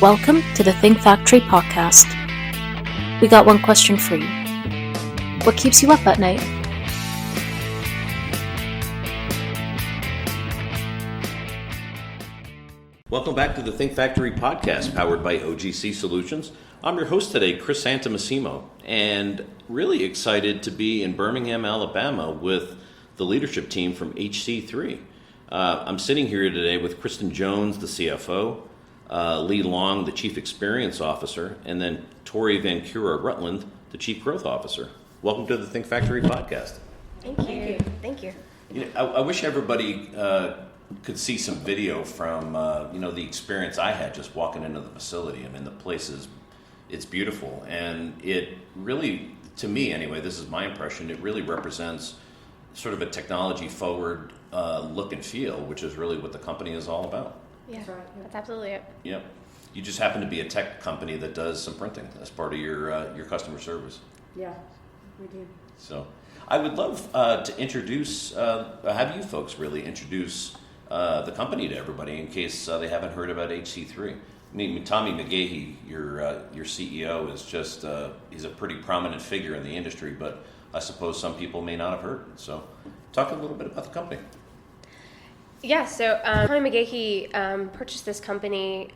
Welcome to the Think Factory podcast. We got one question for you. What keeps you up at night? Welcome back to the Think Factory podcast, powered by OGC Solutions. I'm your host today, Chris Santomassimo, and really excited to be in Birmingham, Alabama with the leadership team from HC3. I'm sitting here today with Kristin Jones, the CFO, Lee Long, the Chief Experience Officer, and then Tori Vancouver-Rutland, the Chief Growth Officer. Welcome to the Think Factory podcast. Thank you. I wish everybody could see some video from the experience I had just walking into the facility. I mean, the place it's beautiful, and it really, to me anyway, this is my impression, it really represents sort of a technology forward look and feel, which is really what the company is all about. Yeah, that's right. That's absolutely it. Yep. You just happen to be a tech company that does some printing as part of your customer service. Yeah, we do. So I would love to introduce, have you folks really introduce the company to everybody in case they haven't heard about HC3. I mean, Tommy McGahey, your CEO, is just, he's a pretty prominent figure in the industry, but I suppose some people may not have heard. So talk a little bit about the company. Yeah, so Tommy McGahey purchased this company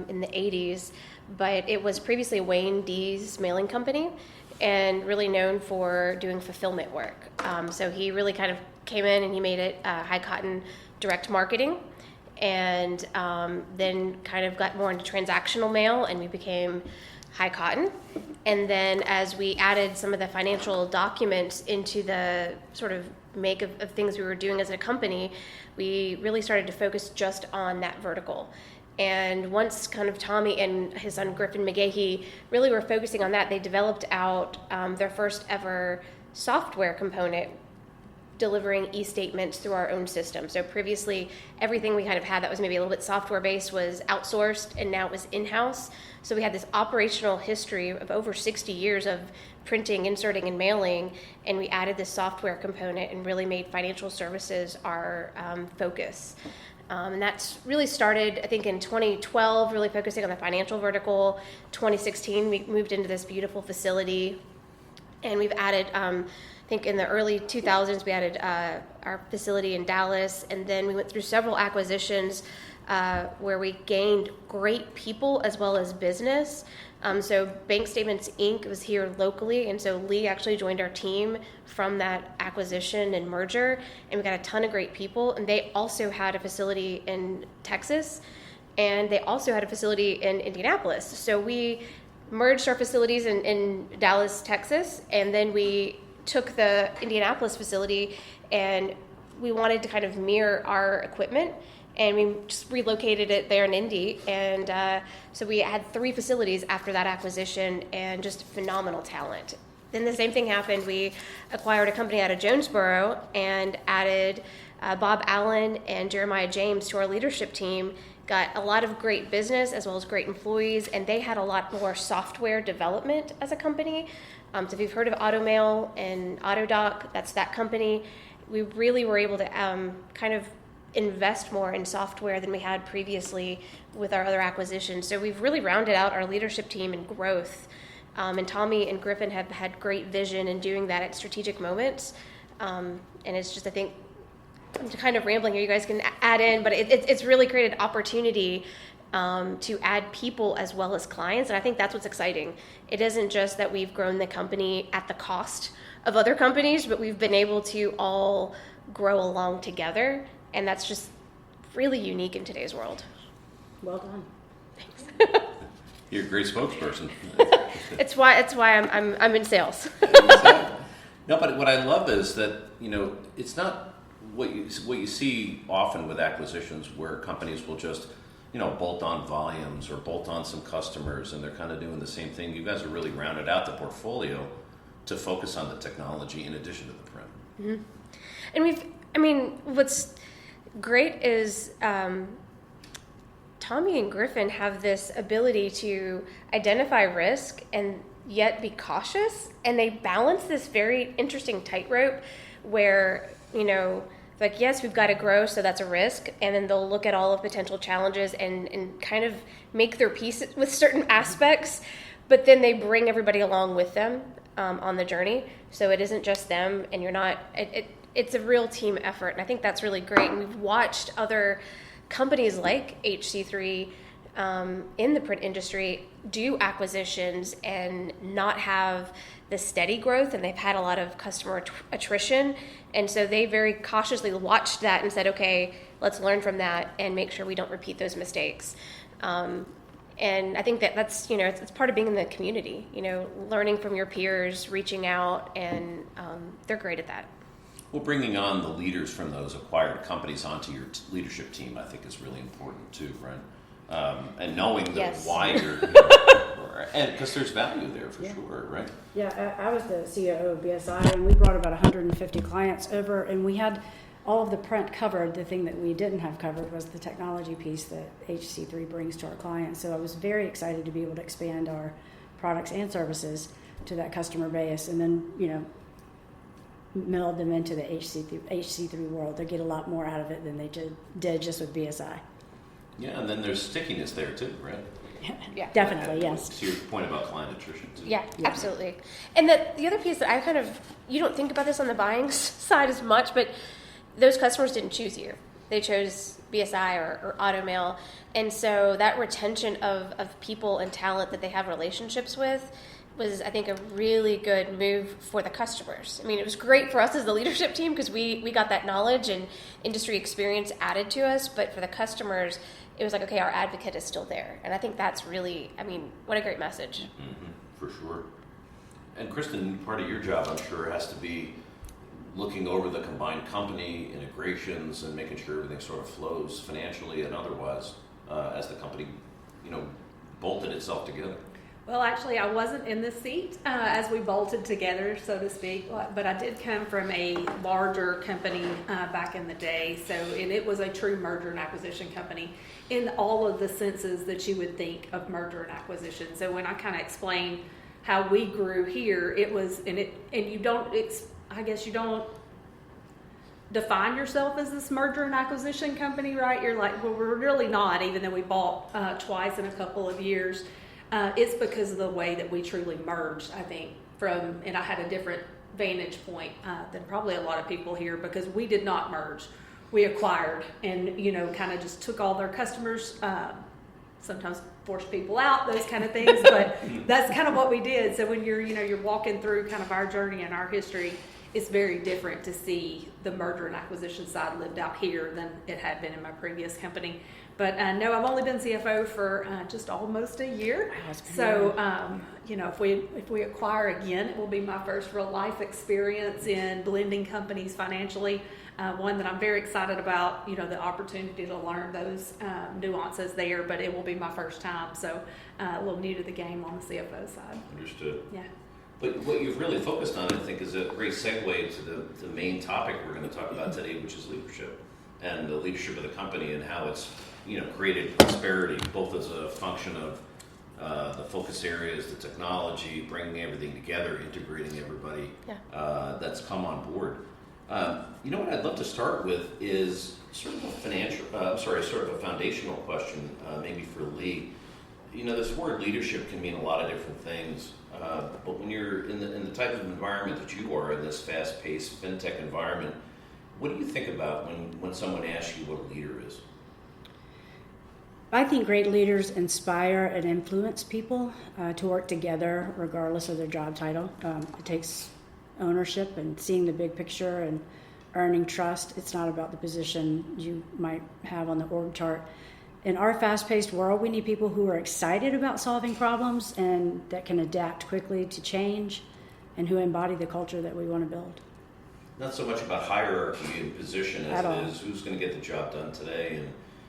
in the 80s, but it was previously Wayne D's mailing company and really known for doing fulfillment work. So he really kind of came in and he made it high cotton direct marketing, and then kind of got more into transactional mail, and we became high cotton. And then as we added some of the financial documents into the sort of make of things we were doing as a company, we really started to focus just on that vertical. And once kind of Tommy and his son Griffin McGahey really were focusing on that, they developed out their first ever software component delivering e-statements through our own system. So previously, everything we kind of had that was maybe a little bit software-based was outsourced, and now it was in-house. So we had this operational history of over 60 years of printing, inserting, and mailing, and we added this software component and really made financial services our focus. And that's really started, I think, in 2012, really focusing on the financial vertical. 2016, we moved into this beautiful facility, and we've added I think in the early 2000s, we added our facility in Dallas, and then we went through several acquisitions where we gained great people as well as business. So Bank Statements Inc. was here locally, and so Lee actually joined our team from that acquisition and merger, and we got a ton of great people. And they also had a facility in Texas, and they also had a facility in Indianapolis. So we merged our facilities in Dallas, Texas, and then we took the Indianapolis facility, and we wanted to kind of mirror our equipment, and we just relocated it there in Indy. And so we had 3 facilities after that acquisition, and just phenomenal talent. Then the same thing happened. We acquired a company out of Jonesboro and added Bob Allen and Jeremiah James to our leadership team. Got a lot of great business as well as great employees, and they had a lot more software development as a company. So if you've heard of AutoMail and AutoDoc, that's that company. We really were able to kind of invest more in software than we had previously with our other acquisitions. So we've really rounded out our leadership team in growth. And Tommy and Griffin have had great vision in doing that at strategic moments. And it's just, I think, I'm kind of rambling here, you guys can add in, but it's really created opportunity to add people as well as clients, and I think that's what's exciting. It isn't just that we've grown the company at the cost of other companies, but we've been able to all grow along together, and that's just really unique in today's world. Well done. Thanks. You're a great spokesperson. It's why I'm in sales. No, but what I love is that, it's not what you see often with acquisitions where companies will just bolt on volumes or bolt on some customers, and they're kind of doing the same thing. You guys have really rounded out the portfolio to focus on the technology in addition to the print. Mm-hmm. And what's great is Tommy and Griffin have this ability to identify risk and yet be cautious, and they balance this very interesting tightrope where, Like, yes, we've got to grow, so that's a risk. And then they'll look at all of potential challenges and kind of make their peace with certain aspects. But then they bring everybody along with them on the journey. So it isn't just them, and you're not, it's a real team effort. And I think that's really great. And we've watched other companies like HC3 in the print industry do acquisitions and not have the steady growth, and they've had a lot of customer attrition. And so they very cautiously watched that and said, okay, let's learn from that and make sure we don't repeat those mistakes. And I think that's, it's part of being in the community, learning from your peers, reaching out, and they're great at that. Well, bringing on the leaders from those acquired companies onto your leadership team, I think, is really important too, right? And knowing why you're, and because there's value there for sure, right? Yeah, I was the CEO of BSI, and we brought about 150 clients over, and we had all of the print covered. The thing that we didn't have covered was the technology piece that HC3 brings to our clients. So I was very excited to be able to expand our products and services to that customer base, and then, meld them into the HC3 world. They get a lot more out of it than they did just with BSI. Yeah, and then there's stickiness there too, right? Yeah, definitely, yes. To your point about client attrition too. Yeah, absolutely. And the other piece that you don't think about this on the buying side as much, but those customers didn't choose you. They chose BSI or AutoMail. And so that retention of people and talent that they have relationships with was, I think, a really good move for the customers. I mean, it was great for us as the leadership team because we got that knowledge and industry experience added to us. But for the customers, it was like, okay, our advocate is still there. And I think that's really, what a great message. Mm-hmm, for sure. And Kristin, part of your job, I'm sure, has to be looking over the combined company integrations and making sure everything sort of flows financially and otherwise as the company, bolted itself together. Well, actually, I wasn't in this seat as we bolted together, so to speak, but I did come from a larger company back in the day. And it was a true merger and acquisition company in all of the senses that you would think of merger and acquisition. So when I kind of explained how we grew here, it was, and you don't, I guess you don't define yourself as this merger and acquisition company, right? You're like, well, we're really not, even though we bought twice in a couple of years. It's because of the way that we truly merged, I think, and I had a different vantage point than probably a lot of people here, because we did not merge. We acquired and, kind of just took all their customers, sometimes forced people out, those kind of things, but that's kind of what we did. So when you're walking through kind of our journey and our history, it's very different to see the merger and acquisition side lived out here than it had been in my previous company. But no, I've only been CFO for just almost a year. So, if we acquire again, it will be my first real life experience in blending companies financially. One that I'm very excited about, the opportunity to learn those nuances there, but it will be my first time. So a little new to the game on the CFO side. Understood. Yeah. But what you've really focused on, I think, is a great segue to the main topic we're going to talk about today, which is leadership and the leadership of the company and how it's created prosperity, both as a function of the focus areas, the technology, bringing everything together, integrating everybody that's come on board. What I'd love to start with is sort of a foundational question, maybe for Lee. This word leadership can mean a lot of different things, but when you're in the type of environment that you are in, this fast-paced fintech environment, what do you think about when someone asks you what a leader is? I think great leaders inspire and influence people to work together regardless of their job title. It takes ownership and seeing the big picture and earning trust. It's not about the position you might have on the org chart. In our fast-paced world, we need people who are excited about solving problems and that can adapt quickly to change and who embody the culture that we want to build. Not so much about hierarchy and position as it is who's going to get the job done today, and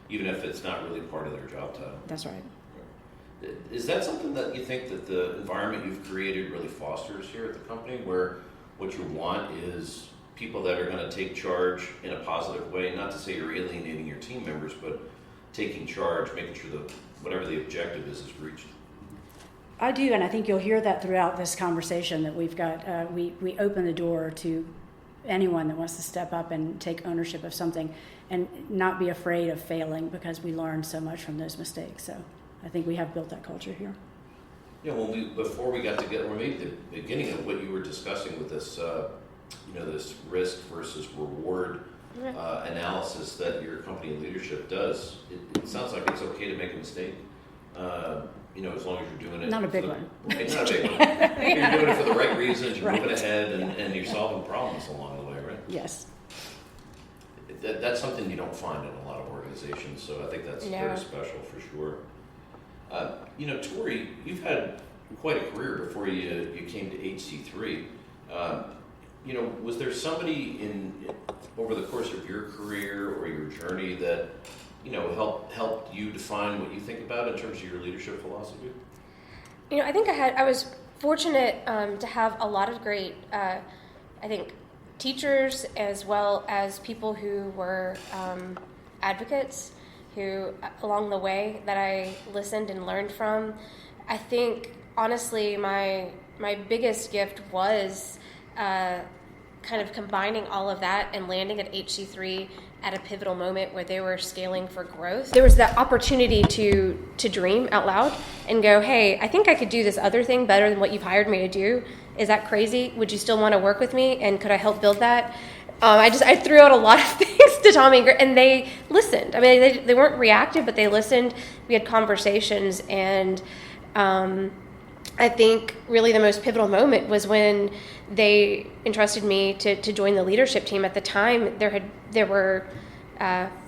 even if it's not really part of their job title. That's right. Is that something that you think that the environment you've created really fosters here at the company, where what you want is people that are going to take charge in a positive way? Not to say you're alienating your team members, but taking charge, making sure that whatever the objective is reached. I do, and I think you'll hear that throughout this conversation that we've got. We open the door to anyone that wants to step up and take ownership of something and not be afraid of failing, because we learn so much from those mistakes. So I think we have built that culture here. Yeah, before we got together, or maybe the beginning of what you were discussing with this, this risk versus reward analysis that your company leadership does, it sounds like it's okay to make a mistake. As long as you're doing it. Not a big one. Right, not a big one. You're doing it for the right reasons, you're Right. moving ahead, and you're solving problems along the way, right? Yes. That's something you don't find in a lot of organizations, so I think that's very special for sure. Tori, you've had quite a career before you came to HC3. Was there somebody over the course of your career or your journey that helped you define what you think about in terms of your leadership philosophy? I think I was fortunate to have a lot of great, teachers, as well as people who were advocates, who along the way that I listened and learned from. I think honestly my biggest gift was kind of combining all of that and landing at HC3 at a pivotal moment where they were scaling for growth. There was the opportunity to dream out loud and go, hey, I think I could do this other thing better than what you've hired me to do. Is that crazy? Would you still want to work with me? And could I help build that? I threw out a lot of things to Tommy, and they listened. I mean, they weren't reactive, but they listened. We had conversations, and I think really the most pivotal moment was when they entrusted me to join the leadership team. At the time, there were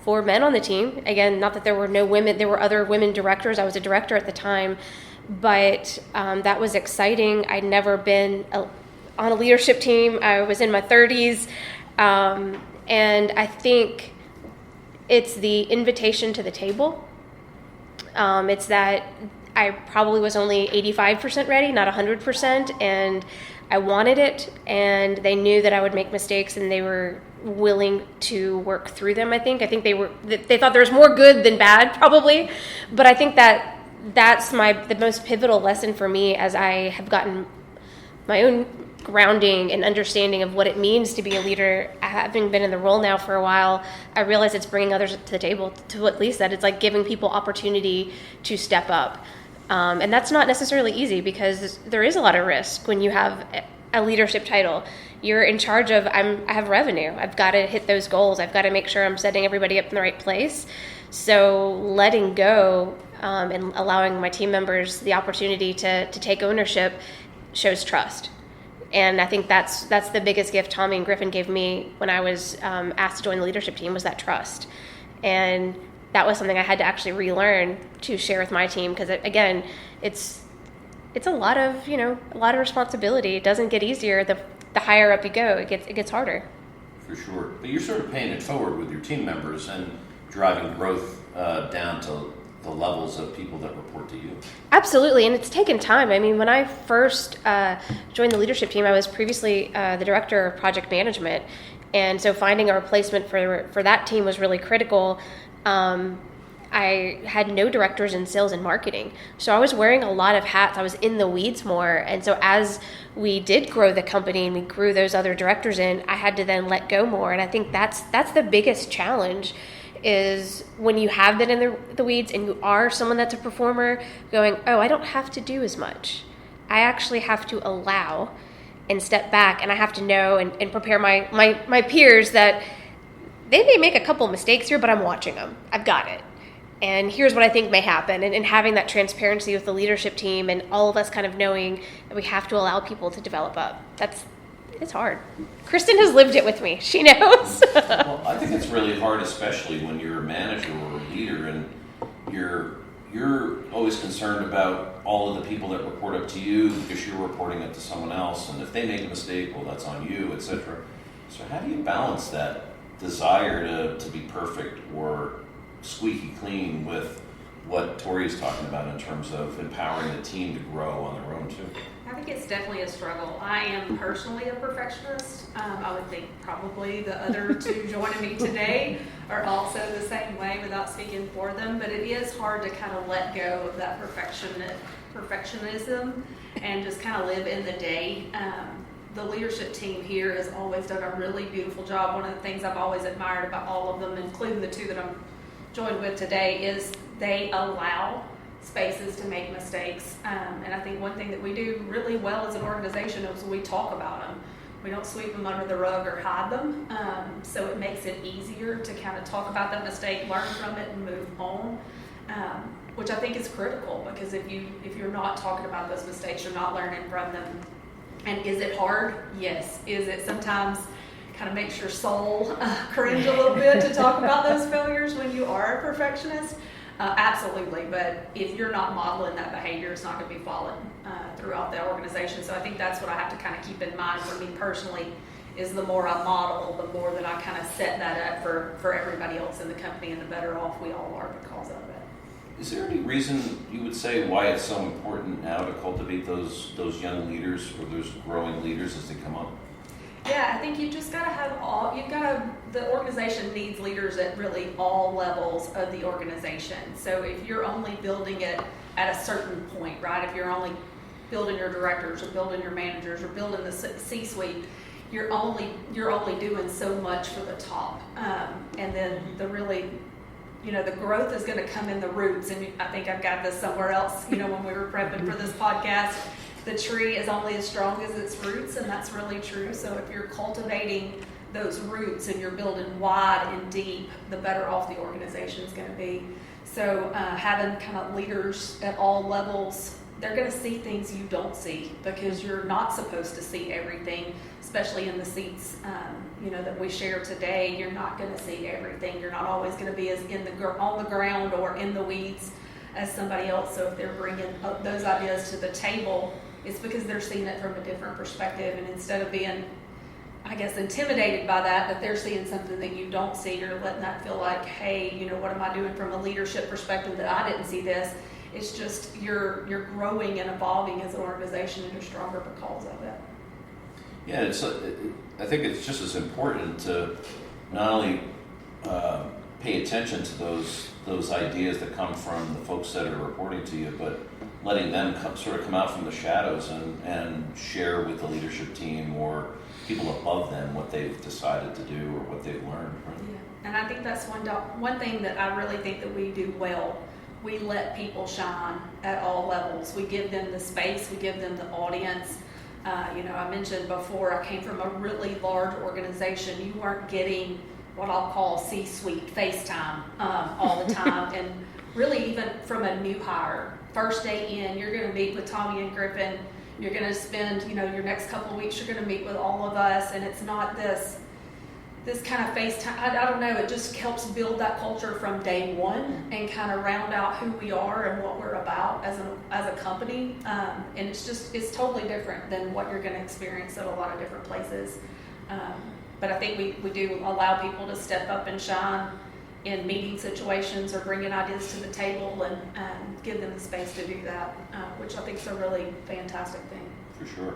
4 men on the team. Again, not that there were no women. There were other women directors. I was a director at the time, but that was exciting. I'd never been on a leadership team. I was in my 30s, and I think it's the invitation to the table. It's that I probably was only 85% ready, not 100%, and I wanted it, and they knew that I would make mistakes, and they were willing to work through them. I think they thought there was more good than bad, probably, but I think that's the most pivotal lesson for me as I have gotten my own grounding and understanding of what it means to be a leader. Having been in the role now for a while, I realize it's bringing others to the table. To what Lee said, it's like giving people opportunity to step up. And that's not necessarily easy, because there is a lot of risk when you have a leadership title. You're in charge of, I have revenue. I've got to hit those goals. I've got to make sure I'm setting everybody up in the right place. So letting go and allowing my team members the opportunity to take ownership shows trust. And I think that's the biggest gift Tommy and Griffin gave me when I was asked to join the leadership team, was that trust. And that was something I had to actually relearn to share with my team, because again, it's a lot of responsibility. It doesn't get easier the higher up you go. It gets harder. For sure, but you're sort of paying it forward with your team members and driving growth down to the levels of people that report to you. Absolutely, and it's taken time. I mean, when I first joined the leadership team, I was previously the director of project management, and so finding a replacement for that team was really critical. I had no directors in sales and marketing, so I was wearing a lot of hats. I was in the weeds more, and so as we did grow the company and we grew those other directors in, I had to then let go more. And I think that's the biggest challenge, is when you have been in the weeds and you are someone that's a performer, going, oh, I don't have to do as much. I actually have to allow and step back, and I have to know and prepare my peers that they may make a couple mistakes here, but I'm watching them. I've got it. And here's what I think may happen. And having that transparency with the leadership team, and all of us kind of knowing that we have to allow people to develop up. It's hard. Kristin has lived it with me. She knows. Well, I think it's really hard, especially when you're a manager or a leader, and you're always concerned about all of the people that report up to you, because you're reporting it to someone else. And if they make a mistake, well, that's on you, etc. So how do you balance that desire to be perfect or squeaky clean with what Tori is talking about in terms of empowering the team to grow on their own too? I think it's definitely a struggle. I am personally a perfectionist. I would think probably the other two joining me today are also the same way, without speaking for them, but it is hard to kind of let go of that perfectionism and just kind of live in the day. the leadership team here has always done a really beautiful job. One of the things I've always admired about all of them, including the two that I'm joined with today, is they allow spaces to make mistakes. And I think one thing that we do really well as an organization is we talk about them. We don't sweep them under the rug or hide them. So it makes it easier to kind of talk about that mistake, learn from it, and move on. Which I think is critical, because if you're not talking about those mistakes, you're not learning from them. And is it hard? Yes. Is it sometimes kind of makes your soul cringe a little bit to talk about those failures when you are a perfectionist? Absolutely. But if you're not modeling that behavior, it's not going to be followed throughout the organization. So I think that's what I have to kind of keep in mind for me personally, is the more I model, the more that I kind of set that up for everybody else in the company, and the better off we all are because of it. Is there any reason you would say why it's so important now to cultivate those young leaders or those growing leaders as they come up? Yeah, I think you just got to have the organization needs leaders at really all levels of the organization. So if you're only building it at a certain point, right? If you're only building your directors or building your managers or building the C-suite, you're only doing so much for the top. And then the growth is going to come in the roots. And I think I've got this somewhere else, when we were prepping for this podcast, the tree is only as strong as its roots, and that's really true. So if you're cultivating those roots and you're building wide and deep, the better off the organization is going to be. So having kind of leaders at all levels, they're going to see things you don't see, because you're not supposed to see everything, especially in the seats that we share today. You're not going to see everything. You're not always going to be as on the ground or in the weeds as somebody else. So if they're bringing up those ideas to the table, it's because they're seeing it from a different perspective. And instead of being, I guess, intimidated by that they're seeing something that you don't see, you're letting that feel like, hey, what am I doing from a leadership perspective that I didn't see this? It's just you're growing and evolving as an organization, and you're stronger because of it. Yeah, I think it's just as important to not only pay attention to those ideas that come from the folks that are reporting to you, but letting them come out from the shadows and share with the leadership team or people above them what they've decided to do or what they've learned. Right? Yeah, and I think that's one thing that I really think that we do well. We let people shine at all levels. We give them the space. We give them the audience. I mentioned before, I came from a really large organization. You weren't getting what I'll call C-suite FaceTime all the time. And really, even from a new hire, first day in, you're going to meet with Tommy and Griffin. You're going to spend, your next couple of weeks, you're going to meet with all of us. And it's not this kind of FaceTime. I don't know. It just helps build that culture from day one and kind of round out who we are and what we're about as a company. And it's totally different than what you're going to experience at a lot of different places. But I think we do allow people to step up and shine in meeting situations or bringing ideas to the table and give them the space to do that, which I think is a really fantastic thing. For sure.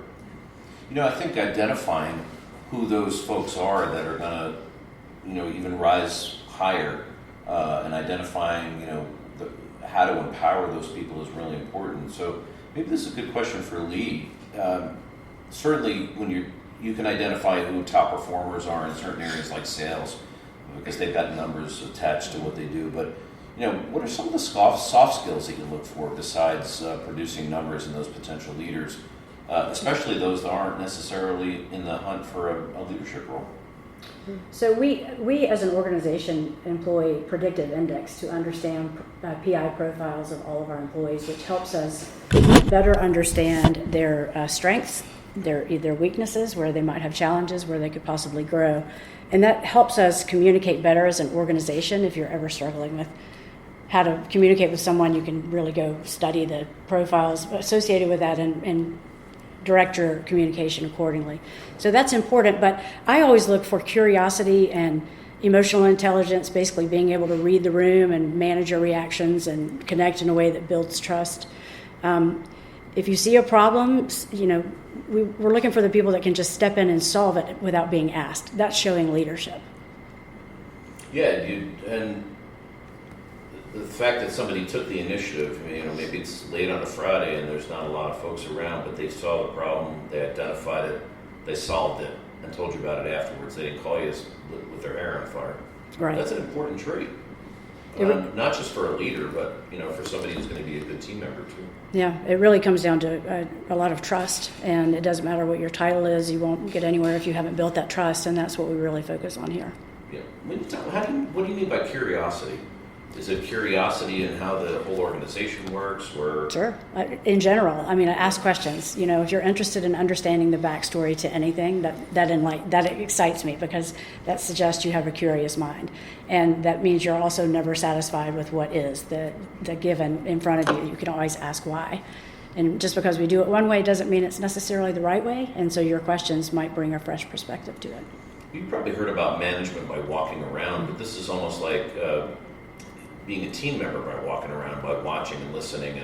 I think identifying who those folks are that are going to, even rise higher, and identifying, how to empower those people is really important. So maybe this is a good question for Lee. Certainly, when you can identify who top performers are in certain areas like sales, because they've got numbers attached to what they do. But what are some of the soft skills that you look for besides producing numbers in those potential leaders? Especially those that aren't necessarily in the hunt for a leadership role. So we as an organization employ predictive index to understand PI profiles of all of our employees, which helps us better understand their strengths, their weaknesses, where they might have challenges, where they could possibly grow. And that helps us communicate better as an organization. If you're ever struggling with how to communicate with someone, you can really go study the profiles associated with that and direct your communication accordingly. So that's important, but I always look for curiosity and emotional intelligence, basically being able to read the room and manage your reactions and connect in a way that builds trust. If you see a problem, we're looking for the people that can just step in and solve it without being asked. That's showing leadership. Yeah, and the fact that somebody took the initiative, maybe it's late on a Friday and there's not a lot of folks around, but they saw the problem, they identified it, they solved it and told you about it afterwards. They didn't call you with their hair on fire. Right. That's an important trait. Not just for a leader, but for somebody who's going to be a good team member too. Yeah, it really comes down to a lot of trust, and it doesn't matter what your title is. You won't get anywhere if you haven't built that trust, and that's what we really focus on here. Yeah. What do you mean by curiosity? Is it curiosity in how the whole organization works, or? Sure. In general, I ask questions. If you're interested in understanding the backstory to anything, that excites me, because that suggests you have a curious mind, and that means you're also never satisfied with what is the given in front of you. You can always ask why, and just because we do it one way doesn't mean it's necessarily the right way. And so your questions might bring a fresh perspective to it. You've probably heard about management by walking around, but this is almost like being a team member by walking around, by watching and listening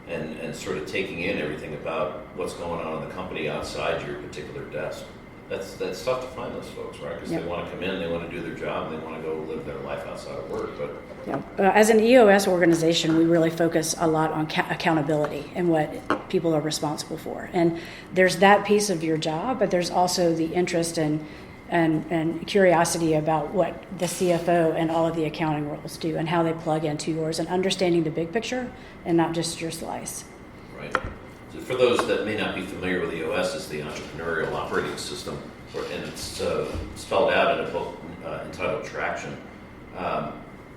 and sort of taking in everything about what's going on in the company outside your particular desk. That's tough to find those folks, right? Because they want to come in, they want to do their job, they want to go live their life outside of work. But as an EOS organization, we really focus a lot on accountability and what people are responsible for. And there's that piece of your job, but there's also the interest and curiosity about what the CFO and all of the accounting roles do and how they plug into yours, and understanding the big picture and not just your slice. Right. So for those that may not be familiar with EOS, it's the Entrepreneurial Operating System, and it's spelled out in a book entitled Traction.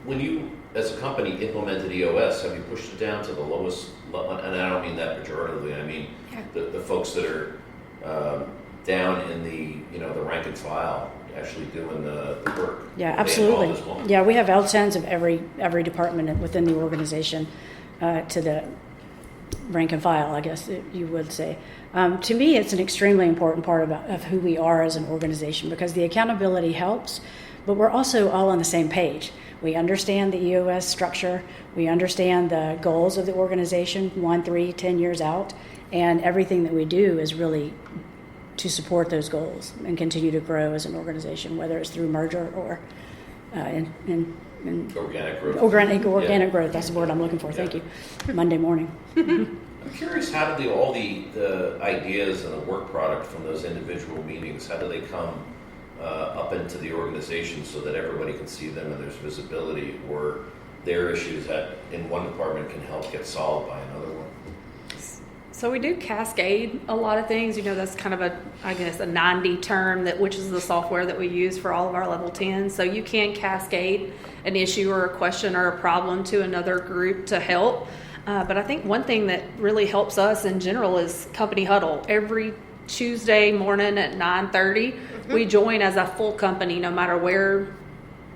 When you, as a company, implemented EOS, have you pushed it down to the lowest level? And I don't mean that pejoratively. I mean the folks that are down in the the rank and file, actually doing the work. Yeah, absolutely. Yeah, we have L10s of every department within the organization to the rank and file, I guess you would say. To me, it's an extremely important part of who we are as an organization, because the accountability helps, but we're also all on the same page. We understand the EOS structure. We understand the goals of the organization 1, 3, 10 years out, and everything that we do is really to support those goals and continue to grow as an organization, whether it's through merger or in organic growth. Organic growth, that's the word I'm looking for. Thank you. Monday morning. I'm curious, how do all the ideas and the work product from those individual meetings, how do they come up into the organization so that everybody can see them and there's visibility, or their issues that in one department can help get solved by another one? So we do cascade a lot of things. That's kind of a 90 term, which is the software that we use for all of our level 10s. So you can cascade an issue or a question or a problem to another group to help. But I think one thing that really helps us in general is company huddle. Every Tuesday morning at 9:30, we join as a full company, no matter where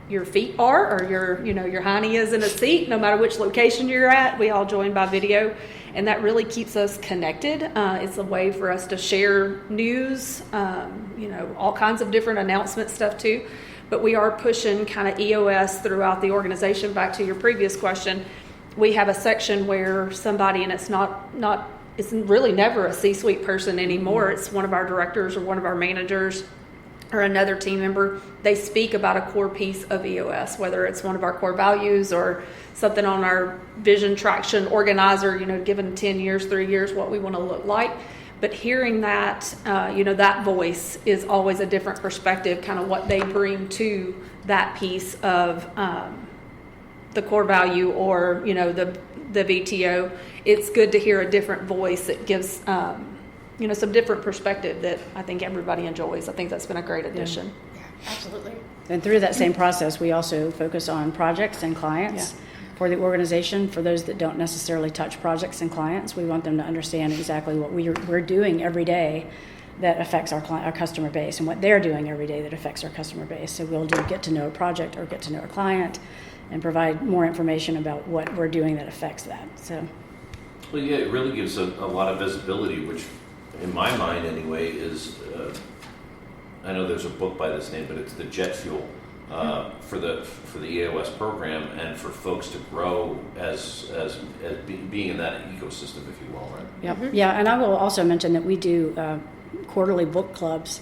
your feet are or your hiney is in a seat, no matter which location you're at. We all join by video. And that really keeps us connected. It's a way for us to share news, all kinds of different announcement stuff too. But we are pushing kind of EOS throughout the organization. Back to your previous question, we have a section where somebody, and it's it's really never a C-suite person anymore. It's one of our directors or one of our managers or another team member. They speak about a core piece of EOS, whether it's one of our core values or something on our vision traction organizer, given 10 years, 3 years, what we want to look like. But hearing that, that voice is always a different perspective, kind of what they bring to that piece of the core value or, the VTO. It's good to hear a different voice that gives some different perspective that I think everybody enjoys. I think that's been a great addition. Yeah, absolutely. And through that same process, we also focus on projects and clients for the organization. For those that don't necessarily touch projects and clients, we want them to understand exactly what we're doing every day that affects our customer base, and what they're doing every day that affects our customer base. So we'll do get to know a project or get to know a client and provide more information about what we're doing that affects that. So, well, yeah, it really gives a lot of visibility, which in my mind anyway is, I know there's a book by this name, but it's the jet fuel for the EOS program, and for folks to grow as being in that ecosystem, if you will, right? Yep. Yeah, and I will also mention that we do quarterly book clubs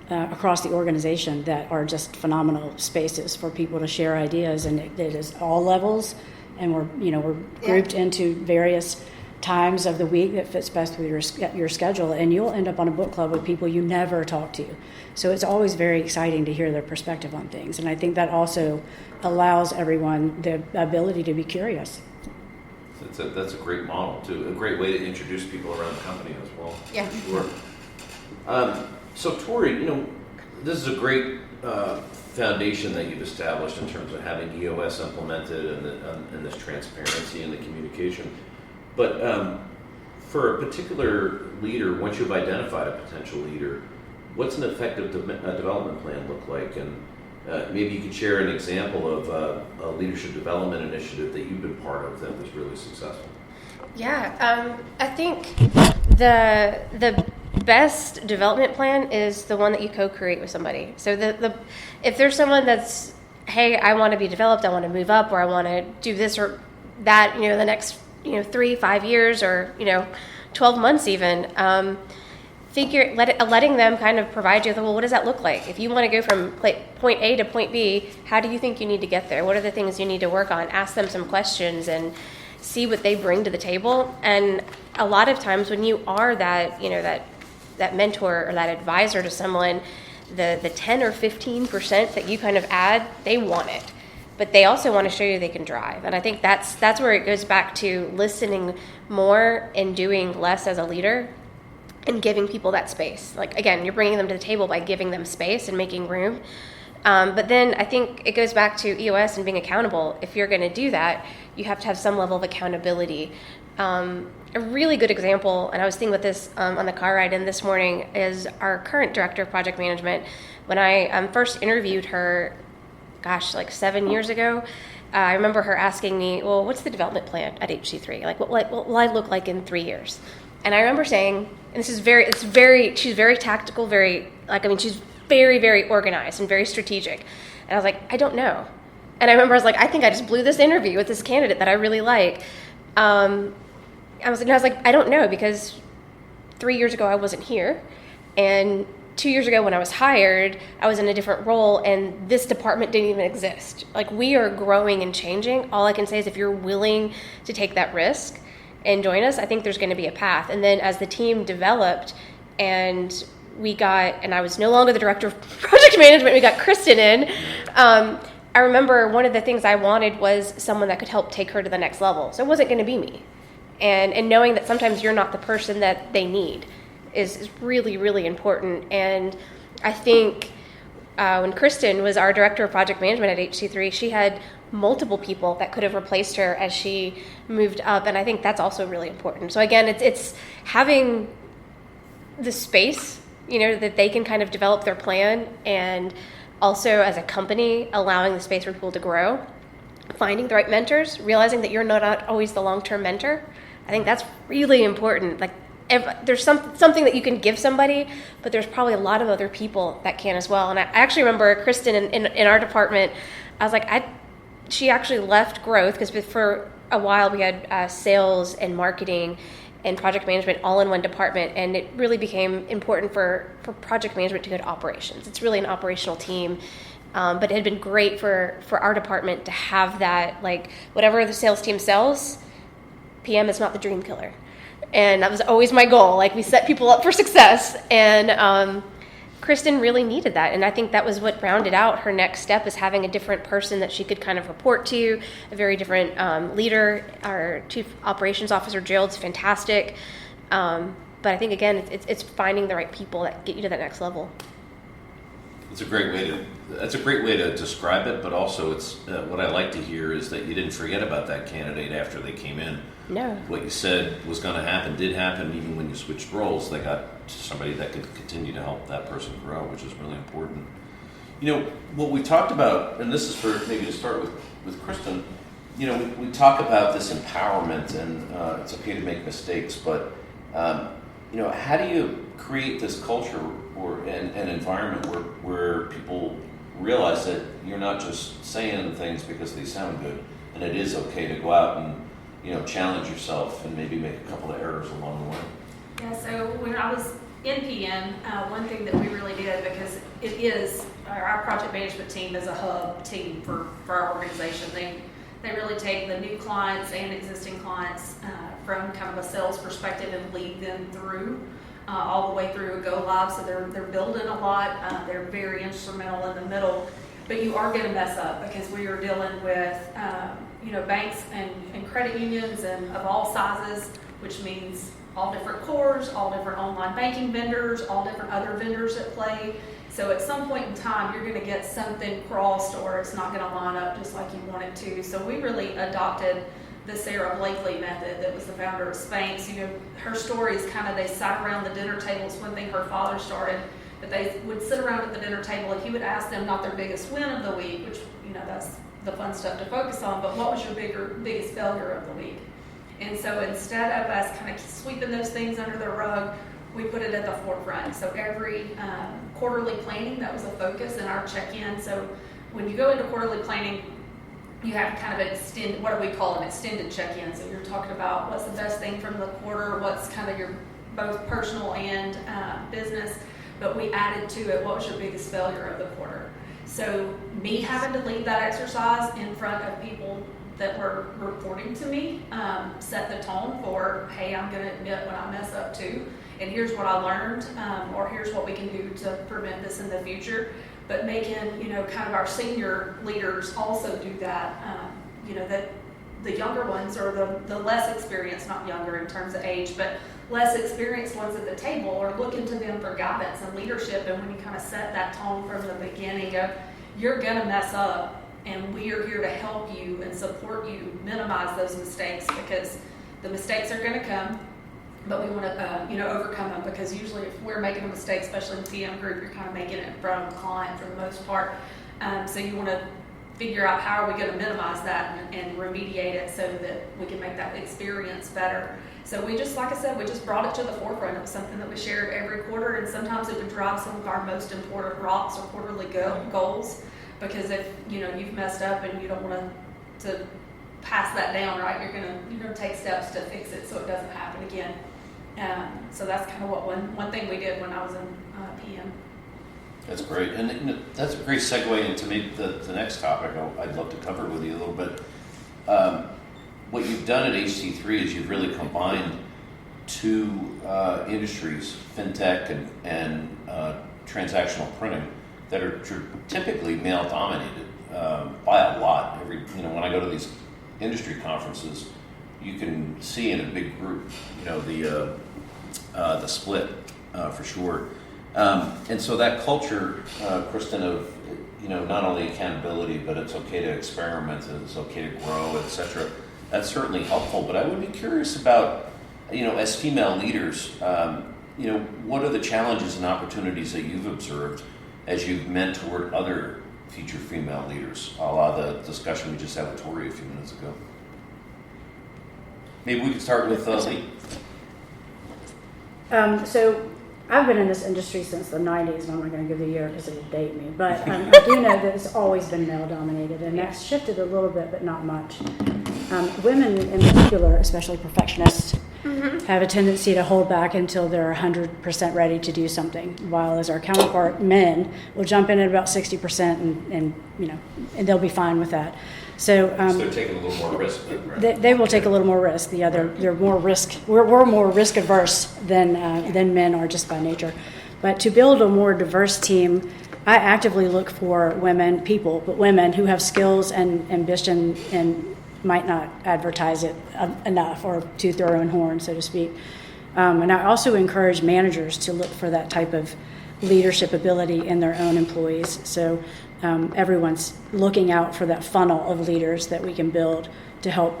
across the organization that are just phenomenal spaces for people to share ideas, and it is all levels, and we're grouped into various times of the week that fits best with your schedule, and you'll end up on a book club with people you never talk to. So it's always very exciting to hear their perspective on things, and I think that also allows everyone the ability to be curious. That's a great model too, a great way to introduce people around the company as well. Yeah. Sure. So Tori, this is a great foundation that you've established in terms of having EOS implemented and this transparency and the communication. But for a particular leader, once you've identified a potential leader, what's an effective development plan look like? And maybe you could share an example of a leadership development initiative that you've been part of that was really successful. Yeah, I think the best development plan is the one that you co-create with somebody. So if there's someone that's, hey, I want to be developed, I want to move up, or I want to do this or that, the next 3-5 years, or 12 months even, letting them kind of provide you with, well, what does that look like? If you want to go from point A to point B, how do you think you need to get there? What are the things you need to work on? Ask them some questions and see what they bring to the table. And a lot of times when you are that mentor or that advisor to someone, the 10 or 15% that you kind of add, they want it. But they also want to show you they can drive. And I think that's where it goes back to listening more and doing less as a leader and giving people that space. Like, again, you're bringing them to the table by giving them space and making room. But then I think it goes back to EOS and being accountable. If you're going to do that, you have to have some level of accountability. A really good example, and I was thinking about this on the car ride in this morning, is our current director of project management. When I first interviewed her, 7 years ago, I remember her asking me, well, what's the development plan at HC3? Like, what will I look like in 3 years? And I remember saying, and she's very tactical, she's very, very organized and very strategic. And I was like, I don't know. And I remember I was like, I think I just blew this interview with this candidate that I really like. I was like, I don't know, because 3 years ago I wasn't here, and 2 years ago when I was hired, I was in a different role, and this department didn't even exist. Like, we are growing and changing. All I can say is if you're willing to take that risk and join us, I think there's going to be a path. And then as the team developed and I was no longer the director of project management, we got Kristin in. I remember one of the things I wanted was someone that could help take her to the next level. So it wasn't going to be me. And knowing that sometimes you're not the person that they need is really, really important. And I think when Kristin was our director of project management at HC3, she had multiple people that could have replaced her as she moved up. And I think that's also really important. So again, it's having the space, that they can kind of develop their plan, and also as a company, allowing the space for people to grow, finding the right mentors, realizing that you're not always the long-term mentor. I think that's really important. Like, there's something that you can give somebody, but there's probably a lot of other people that can as well. And I actually remember Kristin in our department, I was like, she actually left growth, because for a while we had sales and marketing and project management all in one department, and it really became important for project management to go to operations. It's really an operational team, but it had been great for our department to have that, like, whatever the sales team sells, PM is not the dream killer. And that was always my goal. Like, we set people up for success, and Kristin really needed that. And I think that was what rounded out her next step, is having a different person that she could kind of report to, a very different leader. Our chief operations officer, Gerald's fantastic. But I think, again, it's finding the right people that get you to that next level. That's a great way to describe it, but also it's what I like to hear is that you didn't forget about that candidate after they came in. No. What you said was going to happen did happen. Even when you switched roles, they got somebody that could continue to help that person grow, which is really important. What we talked about, and this is for maybe to start with Kristin, we talk about this empowerment, and it's okay to make mistakes, but how do you create this culture or an environment where people realize that you're not just saying things because they sound good, and it is okay to go out and challenge yourself and maybe make a couple of errors along the way? Yeah, so when I was in PM, one thing that we really did, because it is, our project management team is a hub team for our organization. They really take the new clients and existing clients from kind of a sales perspective and lead them through all the way through a go live. So they're building a lot. They're very instrumental in the middle, but you are going to mess up because we are dealing with banks and credit unions and of all sizes, which means all different cores, all different online banking vendors, all different other vendors at play. So at some point in time, you're going to get something crossed or it's not going to line up just like you want it to. So we really adopted the Sarah Blakely method that was the founder of Spanx. Her story is kind of, they sat around the dinner table. It's one thing her father started, but they would sit around at the dinner table and he would ask them not their biggest win of the week, which, that's the fun stuff to focus on, but what was your biggest failure of the week? And so instead of us kind of sweeping those things under the rug, we put it at the forefront. So every quarterly planning, that was a focus in our check-in. So when you go into quarterly planning, you have kind of extend, what do we call an extended check-in? So you're talking about what's the best thing from the quarter, what's kind of your both personal and business, but we added to it, what was your biggest failure of the quarter? So me having to lead that exercise in front of people that were reporting to me set the tone for, hey, I'm going to admit when I mess up too, and here's what I learned, or here's what we can do to prevent this in the future. But making, kind of our senior leaders also do that, that the younger ones or the less experienced, not younger in terms of age, but less experienced ones at the table are looking to them for guidance and leadership. And when you kind of set that tone from the beginning of, you're going to mess up, and we are here to help you and support you minimize those mistakes, because the mistakes are going to come, but we want to overcome them, because usually if we're making a mistake, especially in the PM group, you're kind of making it in front of a client for the most part. So you want to figure out how are we going to minimize that and remediate it so that we can make that experience better. So we just, like I said, we just brought it to the forefront. It was something that we shared every quarter, and sometimes it would drive some of our most important rocks or quarterly goals. Because if you've messed up and you don't want to pass that down, right, you're gonna take steps to fix it so it doesn't happen again. So that's kind of what one thing we did when I was in PM. That's great, and that's a great segue into maybe the next topic I'd love to cover with you a little bit. What you've done at HC3 is you've really combined two industries, fintech and transactional printing, that are typically male dominated by a lot. When I go to these industry conferences, you can see in a big group, the split for sure. And so that culture, Kristin, of not only accountability, but it's okay to experiment and it's okay to grow, etc. That's certainly helpful. But I would be curious about, as female leaders, what are the challenges and opportunities that you've observed as you've mentored other future female leaders, a la the discussion we just had with Tori a few minutes ago? Maybe we could start with Lee. So I've been in this industry since the 90s, and I'm not going to give the year because it'll date me, but I do know that it's always been male-dominated, and that's shifted a little bit, but not much. Women in particular, especially perfectionists, have a tendency to hold back until they're 100% ready to do something, while as our counterpart men will jump in at about 60% and they'll be fine with that. So they're taking a little more risk. Right? They will take a little more risk. They're more risk. We're more risk averse than men are just by nature. But to build a more diverse team, I actively look for women who have skills and ambition and might not advertise it enough or toot their own horn, so to speak. And I also encourage managers to look for that type of leadership ability in their own employees. So everyone's looking out for that funnel of leaders that we can build to help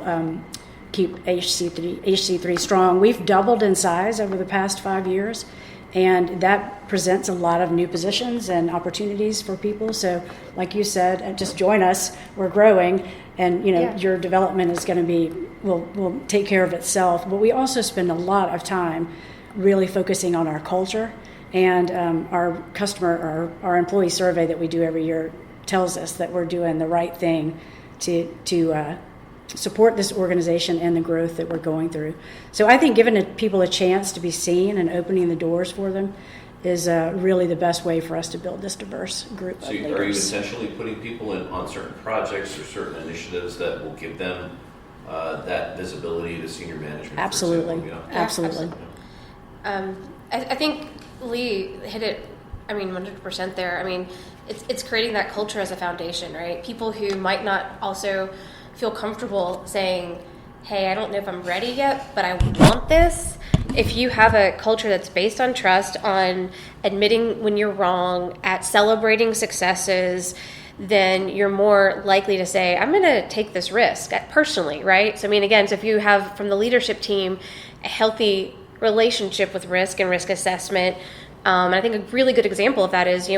keep HC3 strong. We've doubled in size over the past 5 years, and that presents a lot of new positions and opportunities for people. So like you said, just join us. We're growing, and your development is going to be will take care of itself. But we also spend a lot of time really focusing on our culture. And our employee survey that we do every year tells us that we're doing the right thing to support this organization and the growth that we're going through. So I think giving people a chance to be seen and opening the doors for them is really the best way for us to build this diverse group of leaders. Are you essentially putting people on certain projects or certain initiatives that will give them that visibility to senior management. Absolutely. For example, Absolutely. I think Lee hit it, 100% there. It's creating that culture as a foundation, right? People who might not also feel comfortable saying, hey, I don't know if I'm ready yet, but I want this. If you have a culture that's based on trust, on admitting when you're wrong, at celebrating successes, then you're more likely to say, I'm going to take this risk personally, right? So, again, so if you have from the leadership team a healthy relationship with risk and risk assessment, and I think a really good example of that is,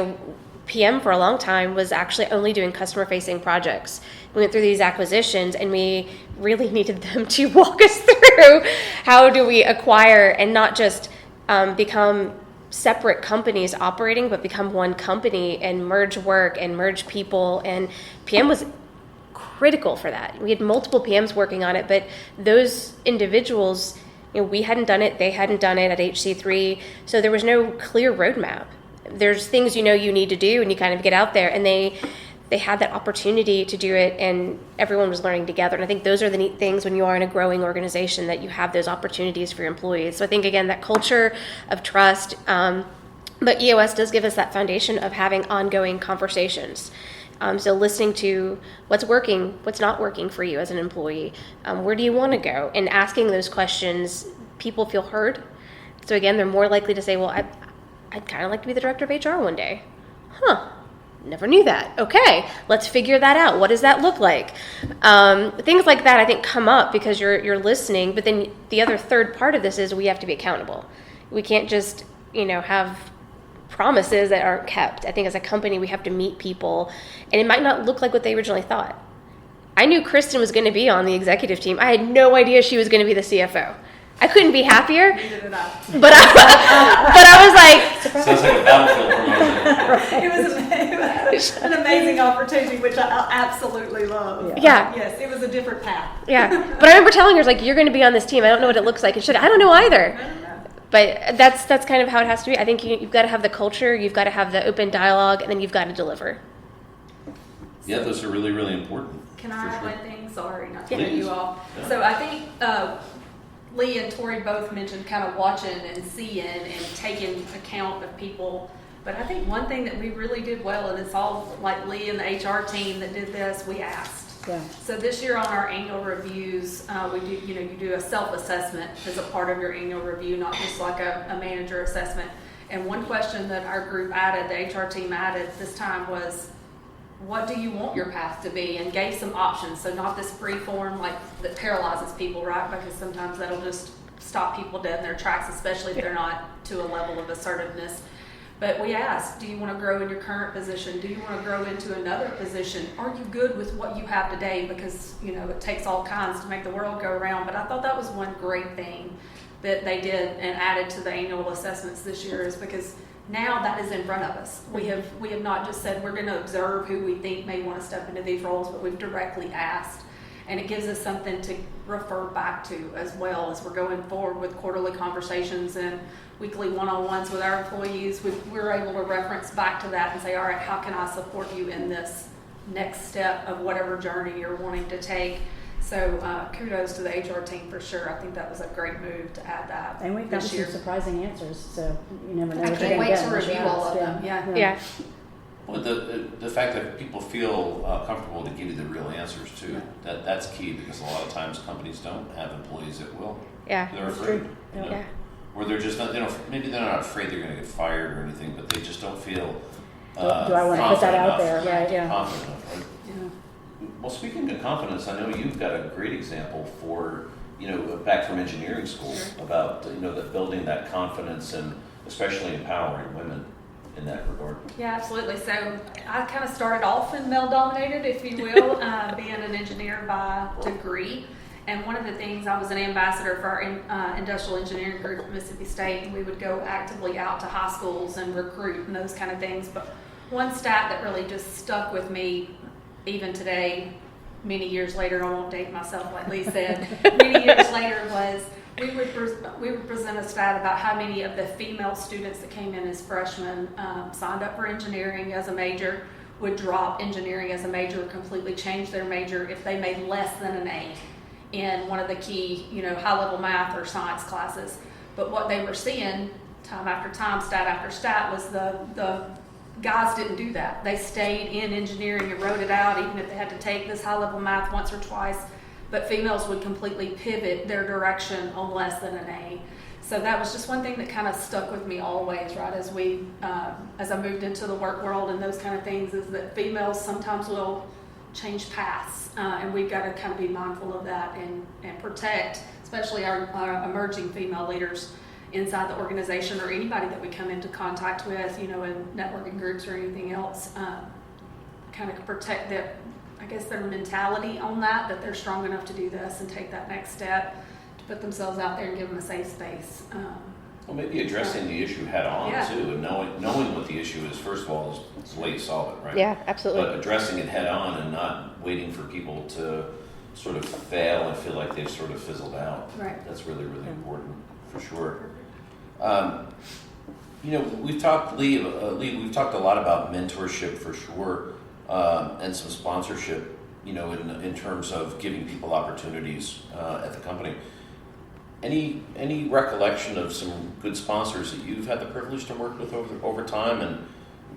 PM for a long time was actually only doing customer-facing projects. We went through these acquisitions, and we really needed them to walk us through how do we acquire and not just become separate companies operating, but become one company and merge work and merge people. And PM was critical for that. We had multiple PMs working on it, but those individuals, we hadn't done it, they hadn't done it at HC3, so there was no clear roadmap. There's things you need to do, and you kind of get out there, and they had that opportunity to do it, and everyone was learning together. And I think those are the neat things when you are in a growing organization, that you have those opportunities for your employees. So I think, again, that culture of trust, but EOS does give us that foundation of having ongoing conversations. So listening to what's working, what's not working for you as an employee, where do you want to go, and asking those questions, people feel heard. So again, they're more likely to say, well, I'd kind of like to be the director of HR one day. Never knew that. Okay, let's figure that out. What does that look like? Things like that, I think, come up because you're listening. But then the other third part of this is we have to be accountable. We can't just have promises that aren't kept. I think as a company, we have to meet people, and it might not look like what they originally thought. I knew Kristin was going to be on the executive team. I had no idea she was going to be the CFO. I couldn't be happier. But I was like, sounds like a battlefield promotion. It was an amazing opportunity, which I absolutely love. Yeah. Yes, it was a different path. Yeah. But I remember telling her, you're going to be on this team. I don't know what it looks like. I don't know either. But that's kind of how it has to be. I think you've got to have the culture, you've got to have the open dialogue, and then you've got to deliver. Yeah, those are really, really important. Can I add one thing? Sorry, not to Please. cut you off. Yeah. So I think Lee and Tori both mentioned kind of watching and seeing and taking account of people. But I think one thing that we really did well, and it's all like Lee and the HR team that did this, we asked. Yeah. So this year on our annual reviews, we do, you do a self-assessment as a part of your annual review, not just like a manager assessment. And one question that our group added, the HR team added this time was, what do you want your path to be? And gave some options. So not this free form that paralyzes people, right? Because sometimes that'll just stop people dead in their tracks, especially if they're not to a level of assertiveness. But we asked, do you want to grow in your current position? Do you want to grow into another position? Are you good with what you have today? Because, it takes all kinds to make the world go around. But I thought that was one great thing that they did and added to the annual assessments this year, is because now that is in front of us. We have not just said we're going to observe who we think may want to step into these roles, but we've directly asked. And it gives us something to refer back to as well as we're going forward with quarterly conversations and weekly one-on-ones with our employees. We're able to reference back to that and say, all right, how can I support you in this next step of whatever journey you're wanting to take? So kudos to the HR team for sure. I think that was a great move to add that. And we've gotten some surprising answers, so you never know. I can't wait to review all of them. Yeah. Well, the fact that people feel comfortable to give you the real answers too, that's key, because a lot of times companies don't have employees that will. Yeah. They're afraid. Yeah. Or they're just not. Maybe they're not afraid they're going to get fired or anything, but they just don't feel. Do I want to put that out there? Right. Yeah. Confident enough, right? Yeah. Well, speaking of confidence, I know you've got a great example for back from engineering school about that building that confidence and especially empowering women in that regard. Yeah, absolutely. So I kind of started off in male-dominated, if you will, being an engineer by degree. And one of the things, I was an ambassador for our industrial engineering group at Mississippi State, and we would go actively out to high schools and recruit and those kind of things. But one stat that really just stuck with me, even today, many years later, I won't date myself like Lee said, many years later, was we would present a stat about how many of the female students that came in as freshmen signed up for engineering as a major, would drop engineering as a major, completely change their major if they made less than an A in one of the key, high-level math or science classes. But what they were seeing time after time, stat after stat, was the guys didn't do that. They stayed in engineering and wrote it out, even if they had to take this high-level math once or twice. But females would completely pivot their direction on less than an A. So that was just one thing that kind of stuck with me always, right, as I moved into the work world and those kind of things, is that females sometimes will change paths, and we've got to kind of be mindful of that and protect, especially our emerging female leaders inside the organization, or anybody that we come into contact with, in networking groups or anything else, kind of protect their mentality on that they're strong enough to do this and take that next step, to put themselves out there and give them a safe space. Well, maybe addressing the issue head on, Yeah. too, and knowing what the issue is, first of all, is the way you solve it, right? Yeah, absolutely. But addressing it head on and not waiting for people to sort of fail and feel like they've sort of fizzled out. Right. That's really, really important, for sure. We've talked, Lee, we've talked a lot about mentorship for sure, and some sponsorship, in terms of giving people opportunities at the company. Any recollection of some good sponsors that you've had the privilege to work with over time, and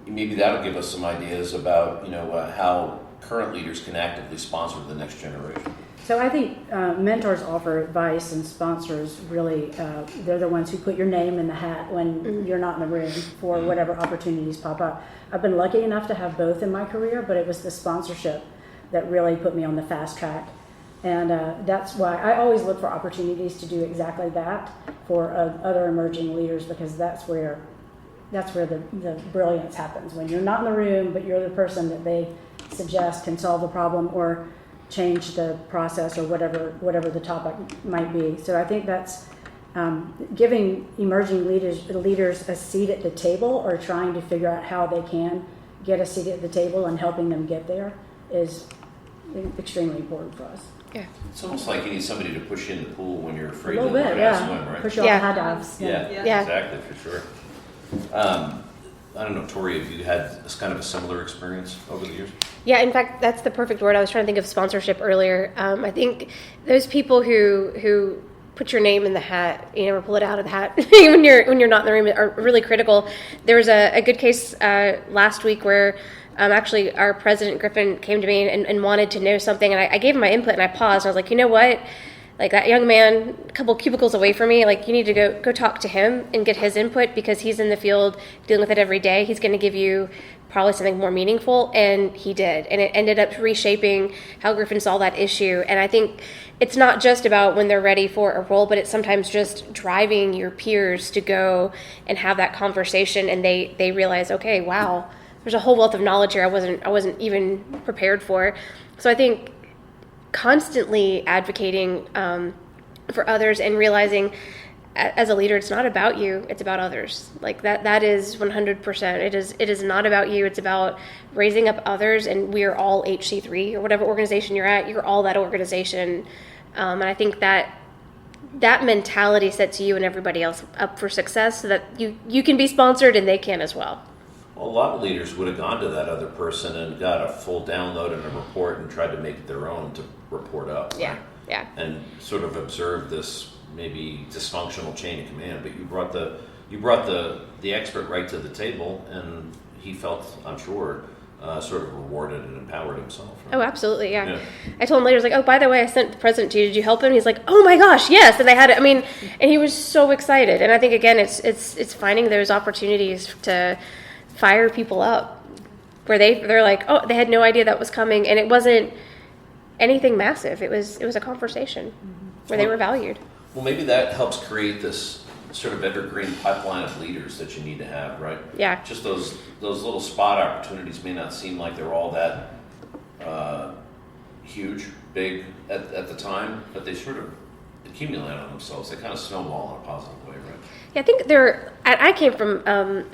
maybe that'll give us some ideas about how current leaders can actively sponsor the next generation. So I think mentors offer advice, and sponsors really, they're the ones who put your name in the hat when you're not in the room for whatever opportunities pop up. I've been lucky enough to have both in my career, but it was the sponsorship that really put me on the fast track. And that's why I always look for opportunities to do exactly that for other emerging leaders, because that's where the brilliance happens. When you're not in the room, but you're the person that they suggest can solve the problem or change the process or whatever the topic might be. So I think that's giving emerging leaders a seat at the table, or trying to figure out how they can get a seat at the table and helping them get there, is extremely important for us. Yeah. It's almost like you need somebody to push you in the pool when you're afraid A to little bit, learn how to swim, right? Push you Yeah. off high dives. Yeah, Yeah. exactly, for sure. I don't know, Tori, have you had this kind of a similar experience over the years? Yeah, in fact, that's the perfect word. I was trying to think of sponsorship earlier. I think those people who put your name in the hat, or pull it out of the hat when you're not in the room, are really critical. There was a good case last week where actually our president, Griffin, came to me and wanted to know something, and I gave him my input, and I paused. I was like, you know what? Like, that young man, a couple cubicles away from me, like, you need to go talk to him and get his input, because he's in the field dealing with it every day. He's going to give you probably something more meaningful, and he did. And it ended up reshaping how Griffin saw that issue. And I think it's not just about when they're ready for a role, but it's sometimes just driving your peers to go and have that conversation, and they realize, okay, wow, there's a whole wealth of knowledge here I wasn't even prepared for. So I think constantly advocating for others, and realizing as a leader, it's not about you, it's about others. Like that is 100%. It is not about you, it's about raising up others, and we are all HC3, or whatever organization you're at, you're all that organization. And I think that mentality sets you and everybody else up for success, so that you can be sponsored and they can as well. Well, a lot of leaders would have gone to that other person and got a full download and a report and tried to make it their own to report up. Yeah, right? yeah. And sort of observe this maybe dysfunctional chain of command. But you brought the expert right to the table, and he felt, I'm sure, sort of rewarded and empowered himself. Right? Oh, absolutely, yeah. I told him later, I was like, oh, by the way, I sent the president to you. Did you help him? He's like, oh my gosh, yes. And they had it. I mean, and he was so excited. And I think, again, it's finding those opportunities to fire people up, where they're like, oh, they had no idea that was coming, and it wasn't anything massive. It was a conversation where they were valued. Well, maybe that helps create this sort of evergreen pipeline of leaders that you need to have, right? Yeah. Just those little spot opportunities may not seem like they're all that huge, big at the time, but they sort of accumulate on themselves. They kind of snowball in a positive way, right? Yeah, I think I came from,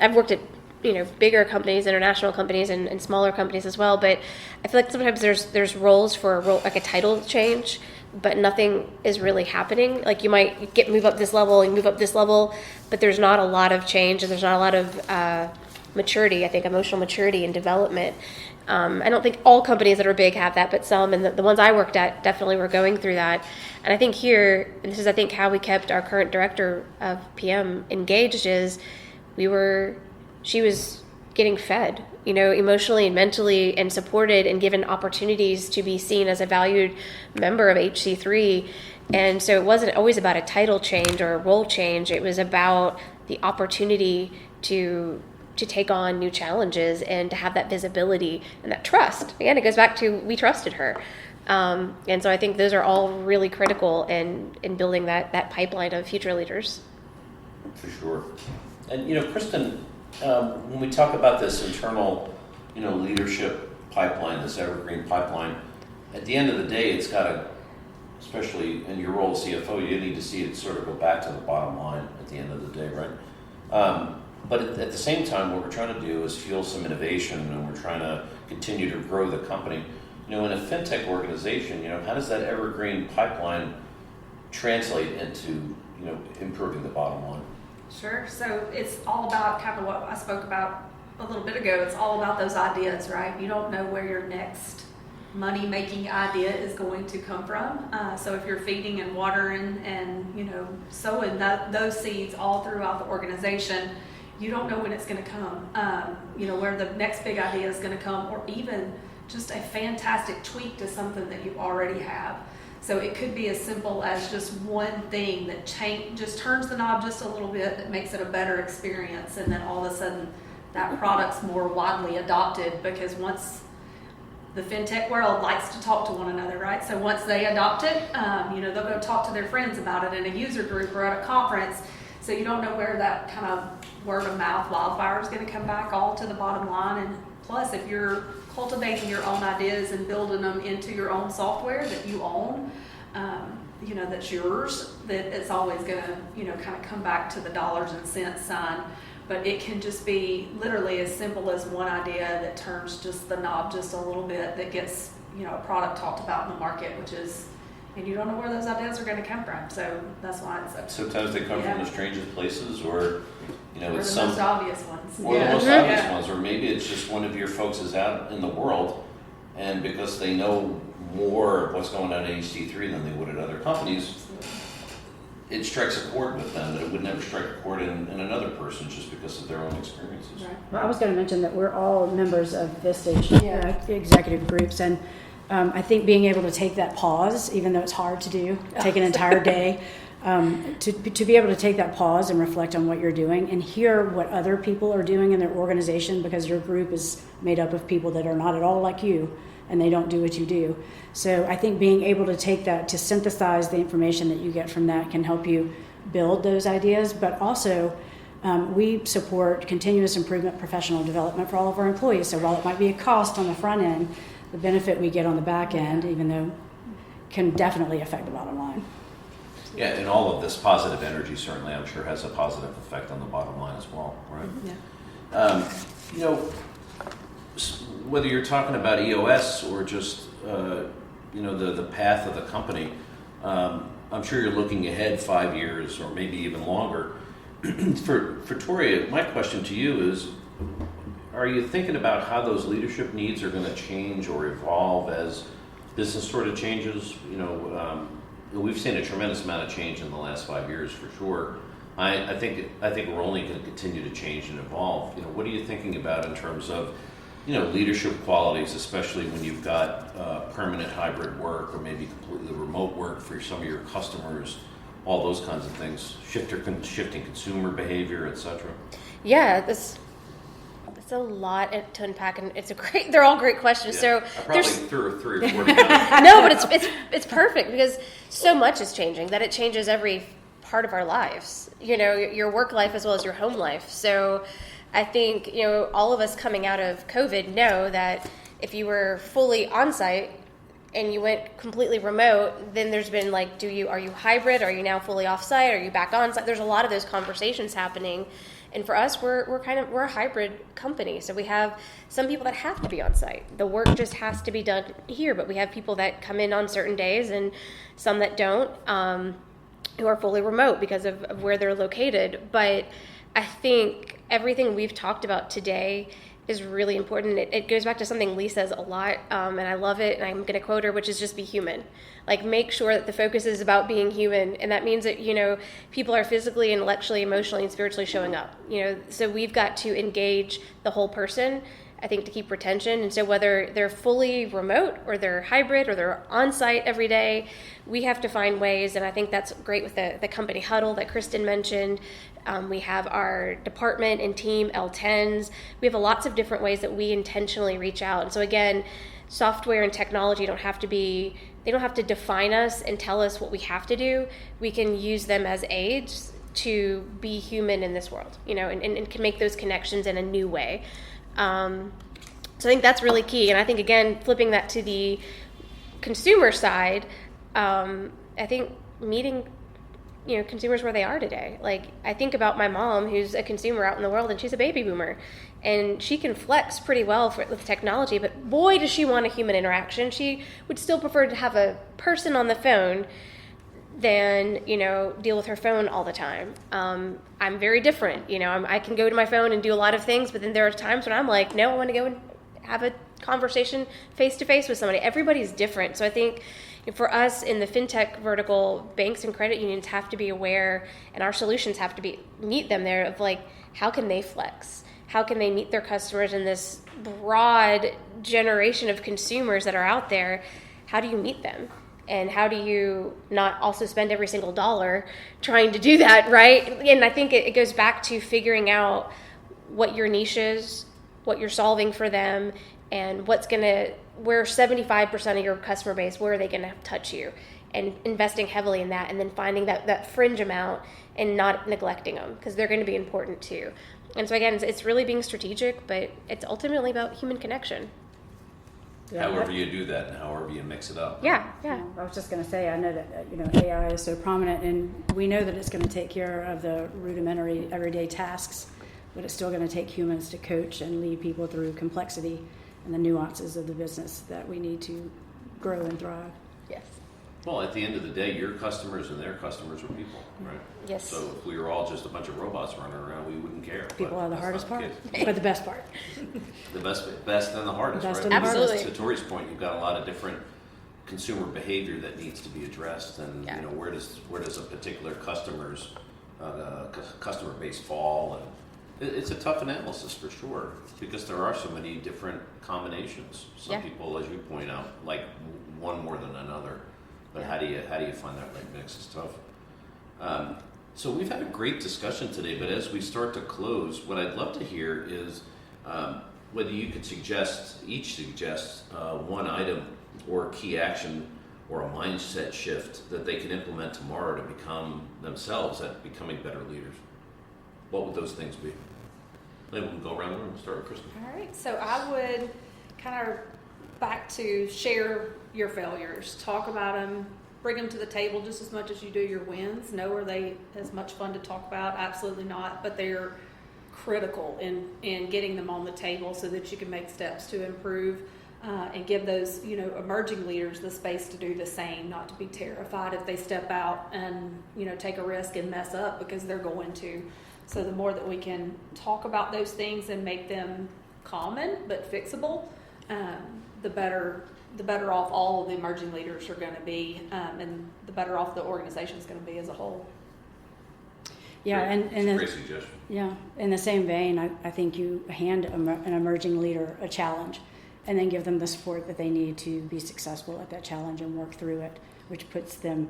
I've worked at bigger companies, international companies, and smaller companies as well. But I feel like sometimes there's roles for a role, like a title change, but nothing is really happening. Like, you might move up this level and move up this level, but there's not a lot of change, and there's not a lot of maturity, I think emotional maturity and development. I don't think all companies that are big have that, but some, and the ones I worked at definitely were going through that. And I think here, and this is I think how we kept our current director of PM engaged, is she was getting fed, emotionally and mentally, and supported and given opportunities to be seen as a valued member of HC3. And so it wasn't always about a title change or a role change. It was about the opportunity to take on new challenges and to have that visibility and that trust. Again, it goes back to we trusted her. And so I think those are all really critical in building that pipeline of future leaders. For sure. And, Kristin, when we talk about this internal, leadership pipeline, this evergreen pipeline, at the end of the day, it's got to, especially in your role as CFO, you need to see it sort of go back to the bottom line at the end of the day, right? But at the same time, what we're trying to do is fuel some innovation, and we're trying to continue to grow the company. In a fintech organization, how does that evergreen pipeline translate into, improving the bottom line? Sure. So it's all about kind of what I spoke about a little bit ago. It's all about those ideas, right? You don't know where your next money-making idea is going to come from. So if you're feeding and watering and sowing those seeds all throughout the organization, you don't know when it's going to come. Where the next big idea is going to come, or even just a fantastic tweak to something that you already have. So it could be as simple as just one thing that just turns the knob just a little bit, that makes it a better experience, and then all of a sudden that product's more widely adopted, because once the fintech world likes to talk to one another, right? So once they adopt it, they'll go talk to their friends about it in a user group or at a conference. So you don't know where that kind of word of mouth wildfire is going to come back all to the bottom line. And plus, if you're cultivating your own ideas and building them into your own software that you own, that's yours, that it's always going to, kind of come back to the dollars and cents sign. But it can just be literally as simple as one idea that turns just the knob just a little bit, that gets, a product talked about in the market, and you don't know where those ideas are going to come from. So that's why it's sometimes they come from the strangest places, or it's the most obvious ones. Or the most obvious ones, or maybe it's just one of your folks is out in the world, and because they know more of what's going on at HC3 than they would at other companies, it strikes a chord with them that it would never strike a chord in another person, just because of their own experiences. Right. Well, I was going to mention that we're all members of Vistage executive groups, and I think being able to take that pause, even though it's hard to do, take an entire day, to be able to take that pause and reflect on what you're doing and hear what other people are doing in their organization, because your group is made up of people that are not at all like you, and they don't do what you do. So I think being able to take that, to synthesize the information that you get from that, can help you build those ideas. But also, we support continuous improvement, professional development for all of our employees. So while it might be a cost on the front end, the benefit we get on the back end, even though, can definitely affect the bottom line. Yeah, and all of this positive energy certainly, I'm sure, has a positive effect on the bottom line as well, right? Yeah. Whether you're talking about EOS or just the path of the company, I'm sure you're looking ahead 5 years or maybe even longer. For Tori, my question to you is, are you thinking about how those leadership needs are going to change or evolve as business sort of changes? We've seen a tremendous amount of change in the last 5 years, for sure. I think we're only going to continue to change and evolve. What are you thinking about in terms of leadership qualities, especially when you've got permanent hybrid work or maybe completely remote work for some of your customers, all those kinds of things, shifting consumer behavior, etc. Yeah, that's a lot to unpack, and they're all great questions. Yeah, So I probably threw 3 or 4 together. No, but it's perfect, because so much is changing that it changes every part of our lives. Your work life as well as your home life. So I think, all of us coming out of COVID know that if you were fully on-site and you went completely remote, then there's been are you hybrid? Are you now fully off-site? Are you back on-site? There's a lot of those conversations happening. And for us, we're a hybrid company. So we have some people that have to be on-site. The work just has to be done here, but we have people that come in on certain days and some that don't, who are fully remote because of where they're located. But I think everything we've talked about today is really important. It goes back to something Lee says a lot, and I love it, and I'm going to quote her, which is just be human. Like, make sure that the focus is about being human, and that means that, people are physically, intellectually, emotionally, and spiritually showing up. So we've got to engage the whole person, I think, to keep retention. And so whether they're fully remote or they're hybrid or they're on-site every day, we have to find ways, and I think that's great with the company huddle that Kristin mentioned. We have our department and team L10s. We have lots of different ways that we intentionally reach out. And so again, software and technology don't have to define us and tell us what we have to do. We can use them as aids to be human in this world, and can make those connections in a new way. So I think that's really key. And I think, again, flipping that to the consumer side, I think meeting consumers where they are today. Like, I think about my mom, who's a consumer out in the world, and she's a baby boomer, and she can flex pretty well with technology, but boy, does she want a human interaction. She would still prefer to have a person on the phone than, deal with her phone all the time. I'm very different. I can go to my phone and do a lot of things, but then there are times when I'm like, no, I want to go and have a conversation face-to-face with somebody. Everybody's different. So I think for us in the fintech vertical, banks and credit unions have to be aware, and our solutions have to meet them there of like, how can they flex? How can they meet their customers in this broad generation of consumers that are out there? How do you meet them? And how do you not also spend every single dollar trying to do that, right? And I think it goes back to figuring out what your niche is, what you're solving for them, and where 75% of your customer base, where are they going to touch you? And investing heavily in that, and then finding that fringe amount and not neglecting them, because they're going to be important too. And so again, it's really being strategic, but it's ultimately about human connection. However you do that and however you mix it up. Yeah. I was just going to say, I know that AI is so prominent, and we know that it's going to take care of the rudimentary everyday tasks, but it's still going to take humans to coach and lead people through complexity and the nuances of the business that we need to grow and thrive. Yes. Well, at the end of the day, your customers and their customers are people, right? Yes. So if we were all just a bunch of robots running around, we wouldn't care. People are the that's hardest not part, the case. but the best part. The best and the hardest, Best right? and the hardest. Absolutely. To Tori's point, you've got a lot of different consumer behavior that needs to be addressed, and where does a particular customer base fall, and it's a tough analysis for sure, because there are so many different combinations. Some people, as you point out, like one more than another. But how do you find that right mix? It's tough. So we've had a great discussion today, but as we start to close, what I'd love to hear is whether you could suggest one item or key action or a mindset shift that they can implement tomorrow to become themselves at becoming better leaders. What would those things be? Maybe we'll go around the room and start with Kristin. All right, so I would kind of back to share your failures, talk about them, bring them to the table just as much as you do your wins. No, are they as much fun to talk about? Absolutely not, but they're critical in getting them on the table so that you can make steps to improve and give those emerging leaders the space to do the same, not to be terrified if they step out and take a risk and mess up, because they're going to. So the more that we can talk about those things and make them common but fixable, the better off all of the emerging leaders are going to be, and the better off the organization is going to be as a whole. Yeah, Great suggestion. Yeah, in the same vein, I think you hand an emerging leader a challenge, and then give them the support that they need to be successful at that challenge and work through it, which gives them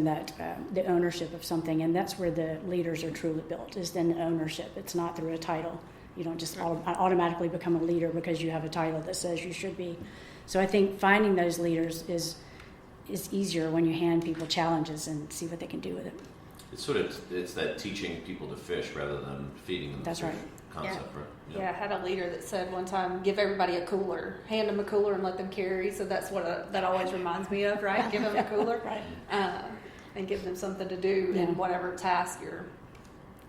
that the ownership of something, and that's where the leaders are truly built, is in ownership. It's not through a title. You don't just automatically become a leader because you have a title that says you should be. So I think finding those leaders is easier when you hand people challenges and see what they can do with it. It's that teaching people to fish rather than feeding them. That's the fish right. Concept, right? Yeah, I had a leader that said one time, give everybody a cooler, hand them a cooler and let them carry. So that's what that always reminds me of, right? Give them a cooler, Right. And give them something to do in whatever task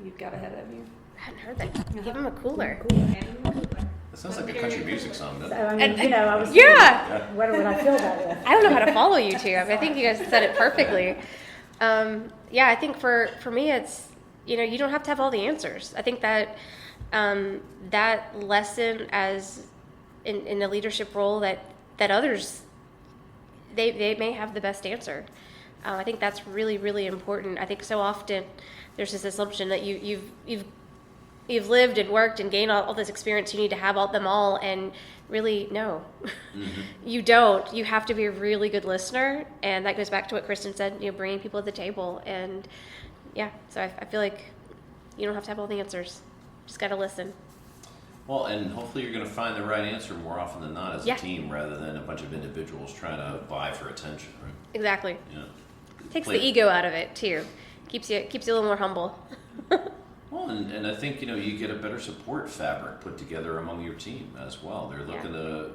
you've got ahead of you. I hadn't heard that. Give them a cooler. That sounds like a country music song, doesn't So, it? I mean, I was Yeah. what would I fill that with? I don't know how to follow you two. I think you guys said it perfectly. I think for me, it's you don't have to have all the answers. I think that that lesson as in a leadership role that others, they may have the best answer. I think that's really, really important. I think so often there's this assumption that you've lived and worked and gained all this experience, you need to have them all, and really, no. You don't. You have to be a really good listener, and that goes back to what Kristin said, bringing people to the table. And yeah, so I feel like you don't have to have all the answers. Just got to listen. Well, and hopefully you're going to find the right answer more often than not as a team, rather than a bunch of individuals trying to vie for attention, right? Exactly. Yeah. Takes the ego out of it too. Keeps you a little more humble. Well, and I think, you get a better support fabric put together among your team as well. They're looking to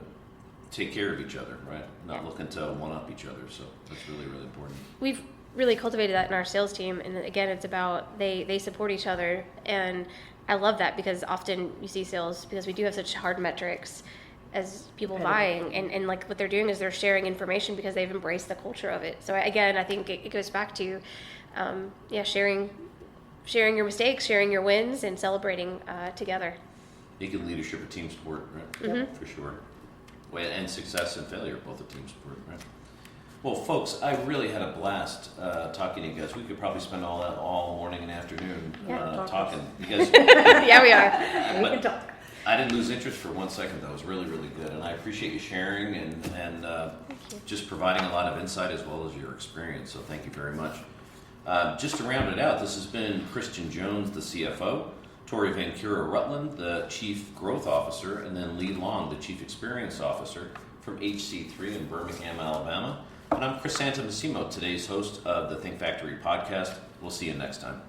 take care of each other, right? Not looking to one-up each other. So that's really, really important. We've really cultivated that in our sales team. And again, it's about they support each other. And I love that, because often you see sales, because we do have such hard metrics as people buying. And like what they're doing is they're sharing information because they've embraced the culture of it. So again, I think it goes back to, sharing your mistakes, sharing your wins, and celebrating together. Making leadership a team sport, right? For sure. And success and failure, both a team sport, right? Well, folks, I really had a blast talking to you guys. We could probably spend all morning and afternoon talking. You guys, yeah, we are. We can talk. I didn't lose interest for 1 second. That was really, really good, and I appreciate you sharing and just providing a lot of insight as well as your experience. So thank you very much. Just to round it out, this has been Kristin Jones, the CFO, Tori Vancouver-Rutland, the Chief Growth Officer, and then Lee Long, the Chief Experience Officer from HC3 in Birmingham, Alabama. And I'm Chris Santamissimo, today's host of the Think Factory podcast. We'll see you next time.